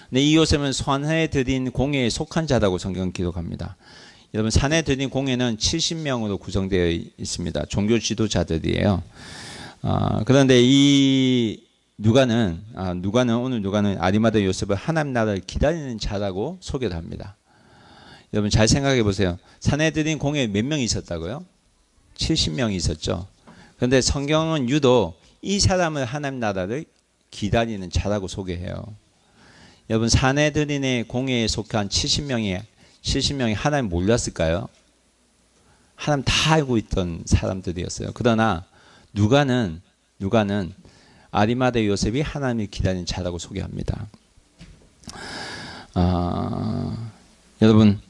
근데 이 요셉은 산에 드린 공회에 속한 자라고 성경 기록합니다. 여러분, 산에 드린 공회는 70명으로 구성되어 있습니다. 종교 지도자들이에요. 그런데 이 누가는 아리마대 요셉을 하나님 나라를 기다리는 자라고 소개를 합니다. 여러분, 잘 생각해 보세요. 산에 드린 공회에 몇 명이 있었다고요? 70명이 있었죠. 그런데 성경은 유독 이 사람을 하나님 나라를 기다리는 자라고 소개해요. 여러분, 산헤드린의 공회에 속한 70명이 하나님 몰랐을까요? 하나님 다 알고 있던 사람들이었어요. 그러나 누가는 아리마대 요셉이 하나님을 기다리는 자라고 소개합니다. 여러분,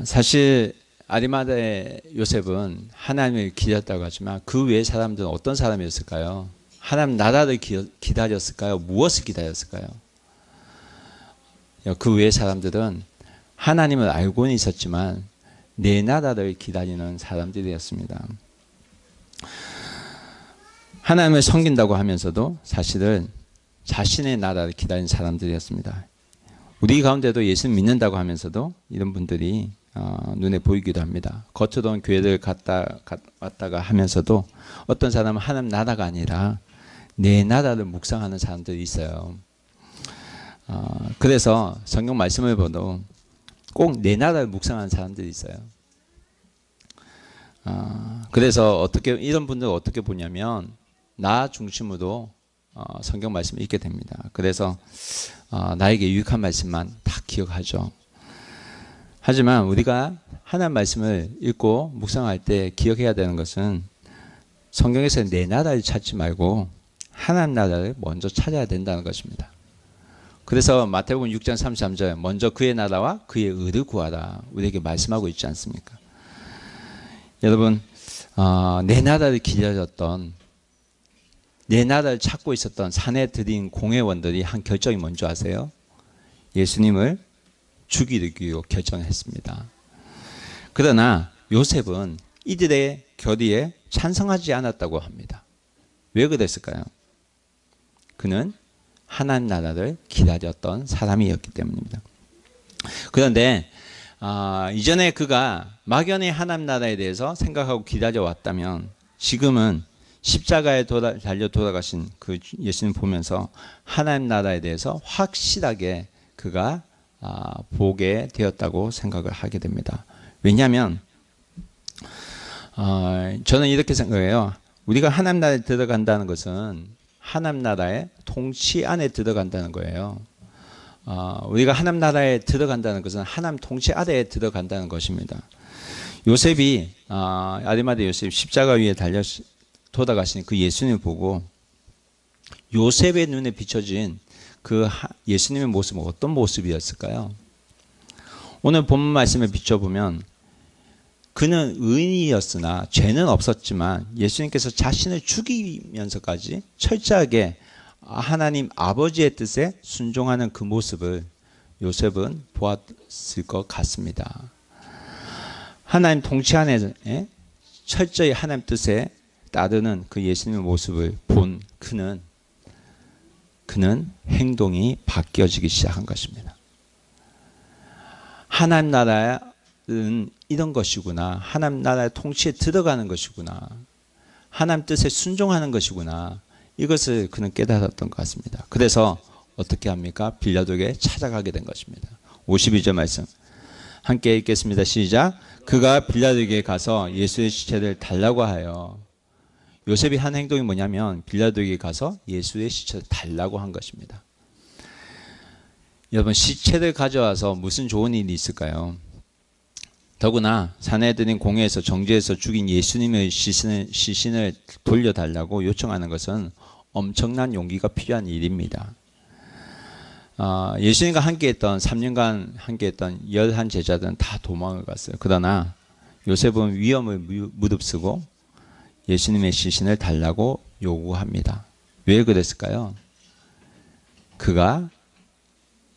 사실 아리마대 요셉은 하나님을 기다렸다고 하지만 그 외의 사람들은 어떤 사람이었을까요? 하나님 나라를 기다렸을까요? 무엇을 기다렸을까요? 그 외의 사람들은 하나님을 알고는 있었지만 내 나라를 기다리는 사람들이었습니다. 하나님을 섬긴다고 하면서도 사실은 자신의 나라를 기다리는 사람들이었습니다. 우리 가운데도 예수를 믿는다고 하면서도 이런 분들이 눈에 보이기도 합니다. 겉으로는 교회를 왔다가 하면서도 어떤 사람은 하나님 나라가 아니라 내 나라를 묵상하는 사람들이 있어요. 그래서 성경 말씀을 봐도 꼭 내 나라를 묵상하는 사람들이 있어요. 그래서 이런 분들은 어떻게 보냐면 나 중심으로 성경 말씀을 읽게 됩니다. 그래서 나에게 유익한 말씀만 다 기억하죠. 하지만 우리가 하나님 말씀을 읽고 묵상할 때 기억해야 되는 것은 성경에서 내 나라를 찾지 말고 하나님 나라를 먼저 찾아야 된다는 것입니다. 그래서 마태복음 6장 33절 먼저 그의 나라와 그의 의를 구하라 우리에게 말씀하고 있지 않습니까? 여러분, 내 나라를 기다렸던 내 나라를 찾고 있었던 산헤드린 공회원들이 한 결정이 뭔지 아세요? 예수님을 죽이기로 결정했습니다. 그러나 요셉은 이들의 결의에 찬성하지 않았다고 합니다. 왜 그랬을까요? 그는 하나님 나라를 기다렸던 사람이었기 때문입니다. 그런데 이전에 그가 막연히 하나님 나라에 대해서 생각하고 기다려왔다면 지금은 십자가에 달려 돌아가신 그 예수님 보면서 하나님 나라에 대해서 확실하게 그가 보게 되었다고 생각을 하게 됩니다. 왜냐하면 저는 이렇게 생각해요. 우리가 하나님 나라에 들어간다는 것은 하나님 나라의 통치 안에 들어간다는 거예요. 우리가 하나님 나라에 들어간다는 것은 하나님 통치 아래에 들어간다는 것입니다. 요셉이 아리마대 요셉 십자가 위에 달려 돌아가신 그 예수님을 보고 요셉의 눈에 비춰진 그 예수님의 모습은 어떤 모습이었을까요? 오늘 본문 말씀을 비춰보면 그는 의인이었으나 죄는 없었지만 예수님께서 자신을 죽이면서까지 철저하게 하나님 아버지의 뜻에 순종하는 그 모습을 요셉은 보았을 것 같습니다. 하나님 통치 안에 철저히 하나님 뜻에 따르는 그 예수님의 모습을 본 그는 행동이 바뀌어지기 시작한 것입니다. 하나님 나라는 이런 것이구나. 하나님 나라의 통치에 들어가는 것이구나. 하나님 뜻에 순종하는 것이구나. 이것을 그는 깨달았던 것 같습니다. 그래서 어떻게 합니까? 빌라도에게 찾아가게 된 것입니다. 52절 말씀 함께 읽겠습니다. 시작. 그가 빌라도에게 가서 예수의 시체를 달라고 하여. 요셉이 한 행동이 뭐냐면 빌라도에게 가서 예수의 시체를 달라고 한 것입니다. 여러분, 시체를 가져와서 무슨 좋은 일이 있을까요? 더구나 사내들인 공회에서 정죄해서 죽인 예수님의 시신을 돌려달라고 요청하는 것은 엄청난 용기가 필요한 일입니다. 예수님과 함께했던 3년간 함께했던 11 제자들은 다 도망을 갔어요. 그러나 요셉은 위험을 무릅쓰고 예수님의 시신을 달라고 요구합니다. 왜 그랬을까요? 그가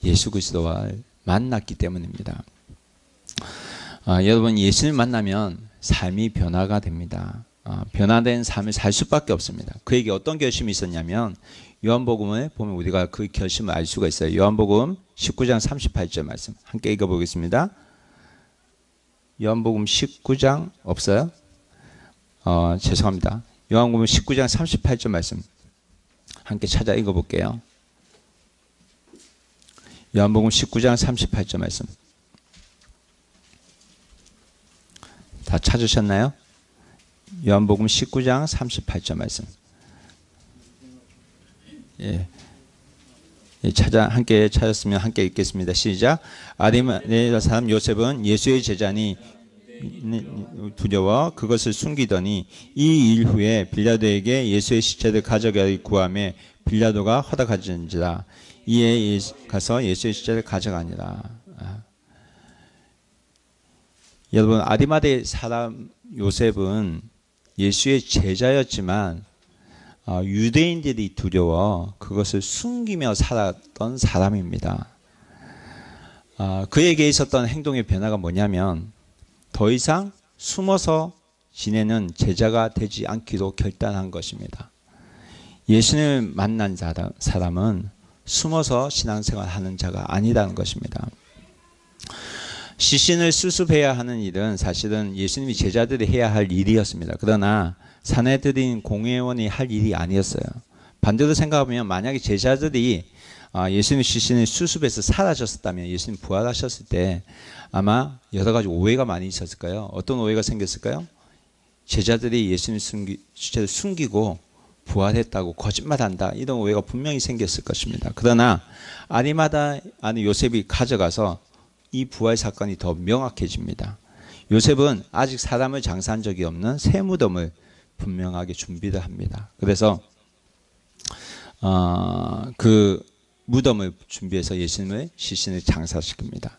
예수 그리스도와 만났기 때문입니다. 여러분, 예수님 만나면 삶이 변화가 됩니다. 변화된 삶을 살 수밖에 없습니다. 그에게 어떤 결심이 있었냐면 요한복음을 보면 우리가 그 결심을 알 수가 있어요. 요한복음 19장 38절 말씀 함께 읽어보겠습니다. 요한복음 19장 없어요? 죄송합니다. 요한복음 19장 38절 말씀 함께 찾아 읽어볼게요. 요한복음 19장 38절 말씀 다 찾으셨나요? 요한복음 19장 38절 말씀. 함께 찾았으면 함께 읽겠습니다. 시작. 아리마대 사람 요셉은 예수의 제자니 두려워 그것을 숨기더니 이 일 후에 빌라도에게 예수의 시체를 가져가기 구하매 빌라도가 허락하는지라. 이에 가서 예수의 시체를 가져가니라. 여러분, 아리마대 사람 요셉은 예수의 제자였지만 유대인들이 두려워 그것을 숨기며 살았던 사람입니다. 그에게 있었던 행동의 변화가 뭐냐면 더 이상 숨어서 지내는 제자가 되지 않기로 결단한 것입니다. 예수님을 만난 사람은 숨어서 신앙생활 하는 자가 아니라는 것입니다. 시신을 수습해야 하는 일은 사실은 예수님이 제자들이 해야 할 일이었습니다. 그러나 사내들인 공회원이 할 일이 아니었어요. 반대로 생각하면 만약에 제자들이 예수님의 시신을 수습해서 사라졌었다면 예수님 부활하셨을 때 아마 여러 가지 오해가 많이 있었을까요? 어떤 오해가 생겼을까요? 제자들이 예수님 시체를 숨기고 부활했다고 거짓말한다, 이런 오해가 분명히 생겼을 것입니다. 그러나 아리마다 아는 요셉이 가져가서 이 부활 사건이 더 명확해집니다. 요셉은 아직 사람을 장사한 적이 없는 새 무덤을 분명하게 준비를 합니다. 그래서 그 무덤을 준비해서 예수님의 시신을 장사시킵니다.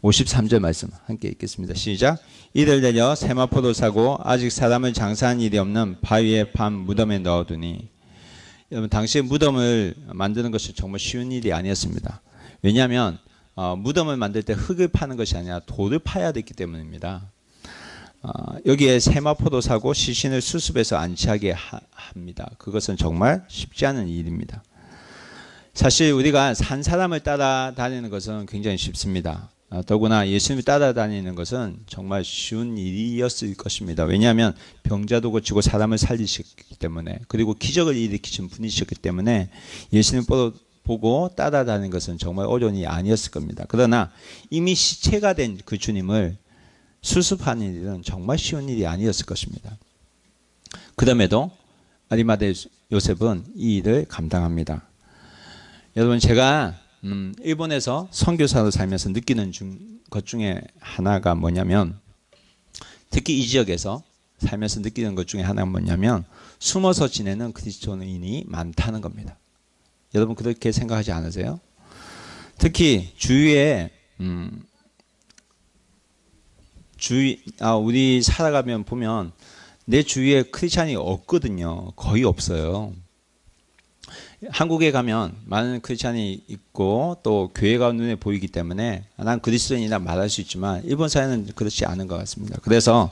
53절 말씀 함께 읽겠습니다. 시작. 이를 내려 세마포도 사고 아직 사람을 장사한 일이 없는 바위의 반 무덤에 넣어두니. 여러분, 당시에 무덤을 만드는 것이 정말 쉬운 일이 아니었습니다. 왜냐하면 무덤을 만들 때 흙을 파는 것이 아니라 돌을 파야 됐기 때문입니다. 여기에 세마포도 사고 시신을 수습해서 안치하게 합니다. 그것은 정말 쉽지 않은 일입니다. 사실 우리가 산 사람을 따라다니는 것은 굉장히 쉽습니다. 더구나 예수님을 따라다니는 것은 정말 쉬운 일이었을 것입니다. 왜냐하면 병자도 고치고 사람을 살리셨기 때문에, 그리고 기적을 일으키신 분이셨기 때문에 예수님 보고 따라다니는 것은 정말 어려운 일이 아니었을 겁니다. 그러나 이미 시체가 된 그 주님을 수습하는 일은 정말 쉬운 일이 아니었을 것입니다. 그럼에도 아리마대 요셉은 이 일을 감당합니다. 여러분, 제가 일본에서 선교사로 살면서 느끼는 것 중에 하나가 뭐냐면, 특히 이 지역에서 살면서 느끼는 것 중에 하나가 뭐냐면 숨어서 지내는 그리스도인이 많다는 겁니다. 여러분 그렇게 생각하지 않으세요? 특히 주위에 우리 살아가면 보면 내 주위에 크리스찬이 없거든요. 거의 없어요. 한국에 가면 많은 크리스찬이 있고 또 교회가 눈에 보이기 때문에 난 그리스도인이라 말할 수 있지만 일본 사회는 그렇지 않은 것 같습니다. 그래서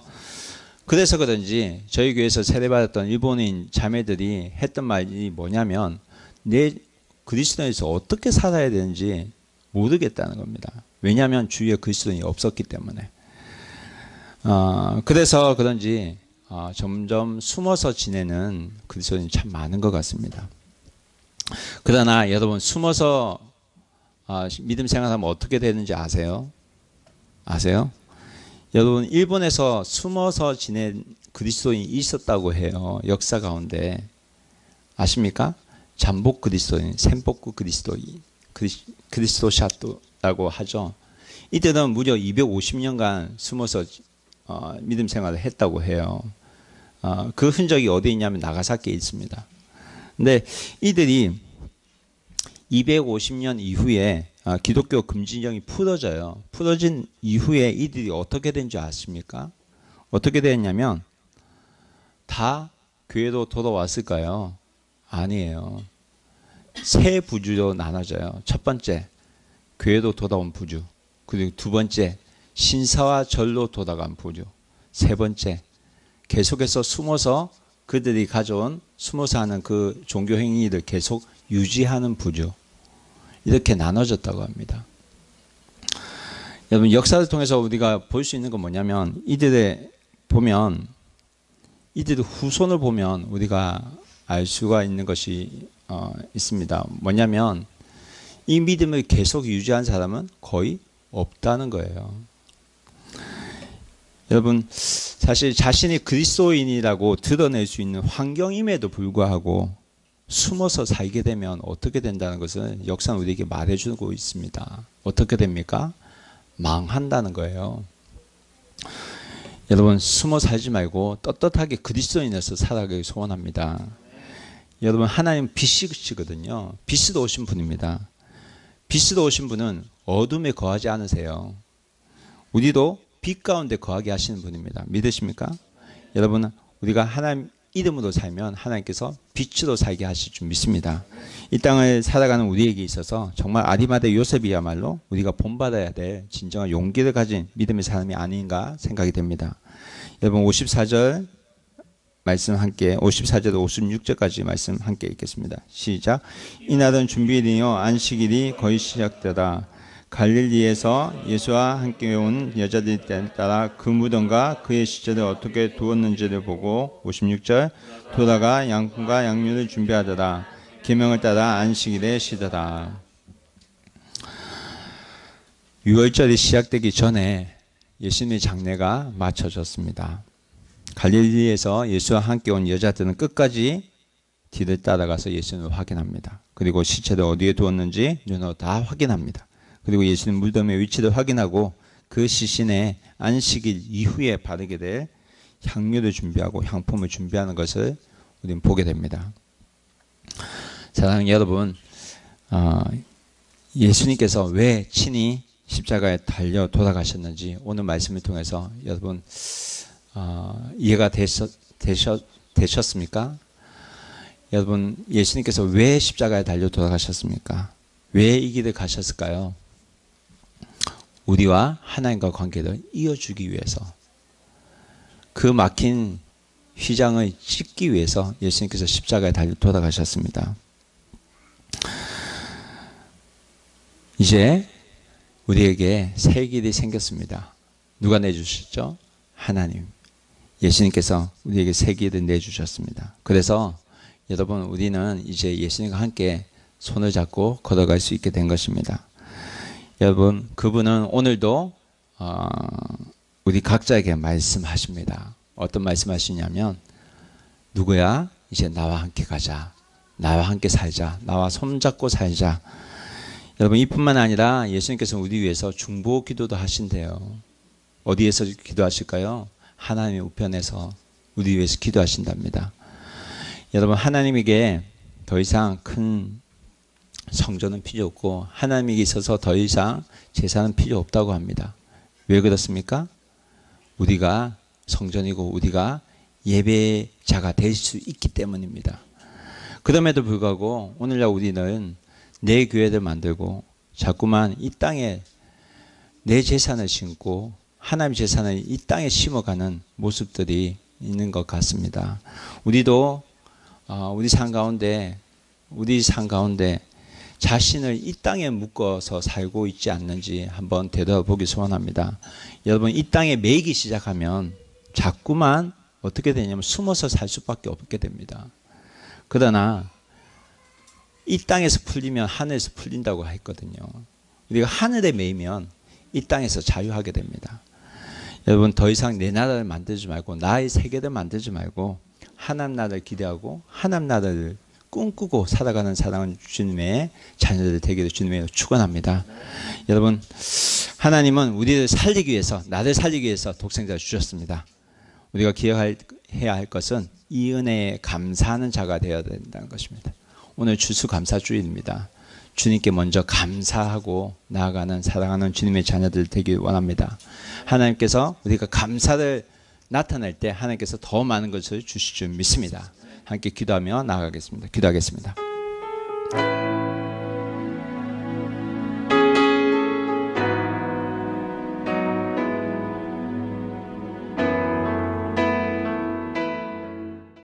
그런지 저희 교회에서 세례받았던 일본인 자매들이 했던 말이 뭐냐면 내 그리스도인에서 어떻게 살아야 되는지 모르겠다는 겁니다. 왜냐하면 주위에 그리스도인이 없었기 때문에. 그래서 그런지 점점 숨어서 지내는 그리스도인이 참 많은 것 같습니다. 그러나 여러분 숨어서 믿음 생활하면 어떻게 되는지 아세요? 아세요? 여러분 일본에서 숨어서 지낸 그리스도인이 있었다고 해요. 역사 가운데. 아십니까? 잠복 그리스도인, 샘복구 그리스도인, 그리스도샤토라고 하죠. 이들은 무려 250년간 숨어서 믿음 생활을 했다고 해요. 그 흔적이 어디 있냐면 나가사키에 있습니다. 근데 이들이 250년 이후에 기독교 금지령이 풀어져요. 풀어진 이후에 이들이 어떻게 된 줄 아십니까? 어떻게 됐냐면 다 교회로 돌아왔을까요? 아니에요. 세 부류로 나눠져요. 첫 번째, 교회로 돌아온 부류. 그리고 두 번째, 신사와 절로 돌아간 부류. 세 번째, 계속해서 숨어서 그들이 가져온 숨어서 하는 그 종교 행위를 계속 유지하는 부류. 이렇게 나눠졌다고 합니다. 여러분 역사를 통해서 우리가 볼 수 있는 건 뭐냐면 이들의 후손을 보면 우리가 알 수가 있는 것이 있습니다. 뭐냐면 이 믿음을 계속 유지한 사람은 거의 없다는 거예요. 여러분 사실 자신이 그리스도인이라고 드러낼 수 있는 환경임에도 불구하고 숨어서 살게 되면 어떻게 된다는 것을 역사는 우리에게 말해주고 있습니다. 어떻게 됩니까? 망한다는 거예요. 여러분 숨어 살지 말고 떳떳하게 그리스도인에서 살아가길 소원합니다. 여러분 하나님 빛이시거든요. 빛으로 오신 분입니다. 빛으로 오신 분은 어둠에 거하지 않으세요. 우리도 빛 가운데 거하게 하시는 분입니다. 믿으십니까? 여러분 우리가 하나님 이름으로 살면 하나님께서 빛으로 살게 하실 줄 믿습니다. 이 땅을 살아가는 우리에게 있어서 정말 아리마대 요셉이야말로 우리가 본받아야 될 진정한 용기를 가진 믿음의 사람이 아닌가 생각이 됩니다. 여러분 54절 말씀 함께 54절에서 56절까지 말씀 함께 읽겠습니다. 시작. 이날은 준비일이요 안식일이 거의 시작되다. 갈릴리에서 예수와 함께 온 여자들이 따라 그 무덤과 그의 시체를 어떻게 두었는지를 보고 56절 돌아가 양푼과 양류를 준비하더라. 계명을 따라 안식일에 쉬더라. 유월절이 시작되기 전에 예수님의 장례가 마쳐졌습니다. 갈릴리에서 예수와 함께 온 여자들은 끝까지 뒤를 따라가서 예수님을 확인합니다. 그리고 시체를 어디에 두었는지 눈으로 다 확인합니다. 그리고 예수님 무덤의 위치를 확인하고 그 시신에 안식일 이후에 바르게 될 향료를 준비하고 향품을 준비하는 것을 우리는 보게 됩니다. 사랑하는 여러분, 예수님께서 왜 친히 십자가에 달려 돌아가셨는지 오늘 말씀을 통해서 여러분 이해가 되셨습니까? 여러분 예수님께서 왜 십자가에 달려 돌아가셨습니까? 왜 이 길을 가셨을까요? 우리와 하나님과 관계를 이어주기 위해서 그 막힌 휘장을 찢기 위해서 예수님께서 십자가에 달려 돌아가셨습니다. 이제 우리에게 새 길이 생겼습니다. 누가 내주셨죠? 하나님. 예수님께서 우리에게 새 길을 내주셨습니다. 그래서 여러분 우리는 이제 예수님과 함께 손을 잡고 걸어갈 수 있게 된 것입니다. 여러분, 그분은 오늘도 우리 각자에게 말씀하십니다. 어떤 말씀하시냐면, 누구야? 이제 나와 함께 가자. 나와 함께 살자. 나와 손잡고 살자. 여러분, 이뿐만 아니라 예수님께서 우리 위해서 중보 기도도 하신대요. 어디에서 기도하실까요? 하나님의 우편에서 우리 위해서 기도하신답니다. 여러분, 하나님에게 더 이상 큰 성전은 필요 없고 하나님에게 있어서 더 이상 제사는 필요 없다고 합니다. 왜 그렇습니까? 우리가 성전이고 우리가 예배자가 될 수 있기 때문입니다. 그럼에도 불구하고 오늘날 우리는 내 교회를 만들고 자꾸만 이 땅에 내 재산을 심고 하나님의 재산을 이 땅에 심어가는 모습들이 있는 것 같습니다. 우리도 우리 삶 가운데 자신을 이 땅에 묶어서 살고 있지 않는지 한번 되돌아보기 소원합니다. 여러분, 이 땅에 매이기 시작하면 자꾸만 어떻게 되냐면 숨어서 살 수밖에 없게 됩니다. 그러나 이 땅에서 풀리면 하늘에서 풀린다고 했거든요. 우리가 하늘에 매이면 이 땅에서 자유하게 됩니다. 여러분, 더 이상 내 나라를 만들지 말고 나의 세계를 만들지 말고 하나님 나라를 기대하고 하나님 나라를 꿈꾸고 살아가는 사랑하는 주님의 자녀들 되기를 주님의 축원합니다. 여러분, 하나님은 우리를 살리기 위해서, 나를 살리기 위해서 독생자를 주셨습니다. 우리가 기억해야 할 것은 이 은혜에 감사하는 자가 되어야 된다는 것입니다. 오늘 추수감사주일입니다. 주님께 먼저 감사하고 나아가는 사랑하는 주님의 자녀들 되길 원합니다. 하나님께서 우리가 감사를 나타낼 때 하나님께서 더 많은 것을 주실 줄 믿습니다. 함께 기도하며 나아가겠습니다. 기도하겠습니다.